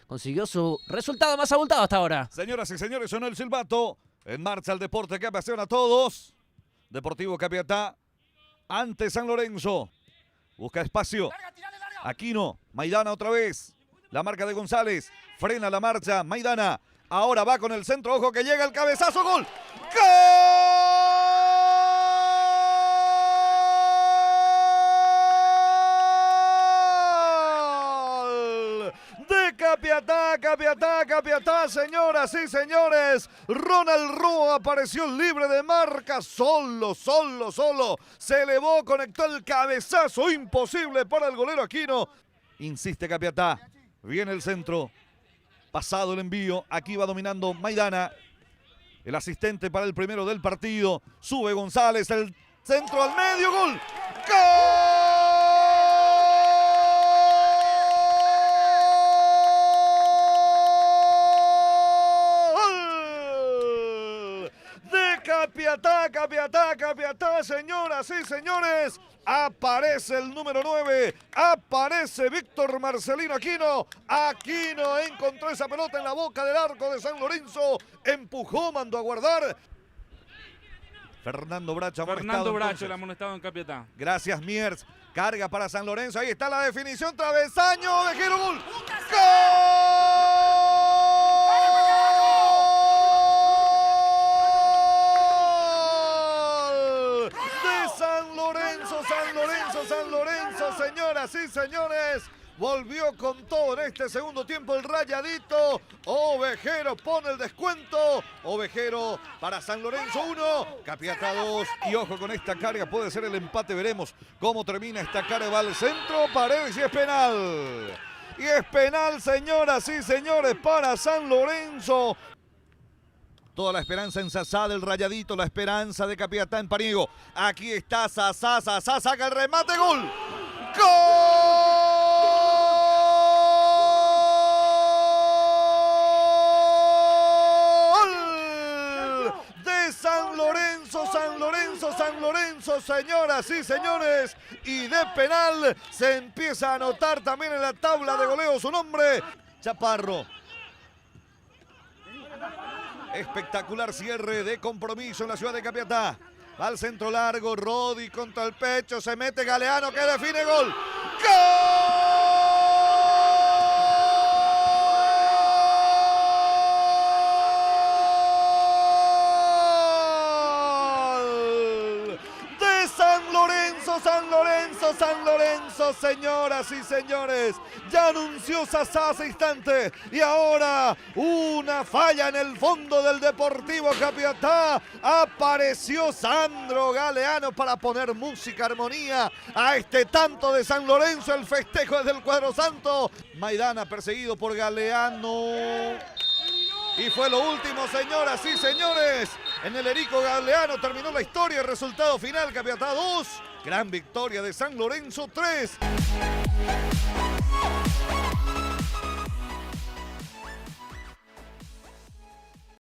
consiguió su resultado más abultado hasta ahora. Señoras y señores, sonó el silbato. En marcha el deporte que apasiona a todos. Deportivo Capiatá ante San Lorenzo. Busca espacio. Aquino, Maidana otra vez. La marca de González. Frena la marcha. Maidana. Ahora va con el centro. Ojo que llega el cabezazo. ¡Gol! ¡Gol! De Capiatá, señoras y señores. Ronald Rúa apareció libre de marca. Solo. Se elevó, conectó el cabezazo. Imposible para el golero Aquino. Insiste Capiatá. Viene el centro. Pasado el envío. Aquí va dominando Maidana. El asistente para el primero del partido. Sube González. El centro al medio. ¡Gol! Capiatá, señoras y señores. Aparece el número 9. Aparece Víctor Marcelino Aquino. Aquino encontró esa pelota en la boca del arco de San Lorenzo. Empujó, mandó a guardar. Fernando Bracho el amonestado en Capiatá. Gracias, Miers. Carga para San Lorenzo. Ahí está la definición. Travesaño de Giro. ¡Gol! San Lorenzo, señoras y señores. Volvió con todo en este segundo tiempo el Rayadito. Ovejero pone el descuento. Ovejero para San Lorenzo 1, Capiatá 2. Y ojo con esta carga, puede ser el empate. Veremos cómo termina esta carga. Va al centro, Paredes y es penal. Y es penal, señoras y señores, para San Lorenzo. Toda la esperanza en Sasá del Rayadito, la esperanza de Capiatá en Paniego. Aquí está Sasá saca el remate, ¡gol! ¡Gol! De San Lorenzo, señoras y señores. Y de penal se empieza a anotar también en la tabla de goleo su nombre. Chaparro. Espectacular cierre de compromiso en la ciudad de Capiatá. Va al centro largo, Rodi contra el pecho, se mete Galeano que define gol. ¡Gol! De San Lorenzo, señoras y señores. Ya anunció Sasá hace instante. Y ahora una falla en el fondo del Deportivo Capiatá. Apareció Sandro Galeano para poner música, armonía a este tanto de San Lorenzo. El festejo es del Cuadro Santo. Maidana perseguido por Galeano. Y fue lo último, señoras y señores. En el Erico Galeano terminó la historia. El resultado final, Capiatá 2. Gran victoria de San Lorenzo 3.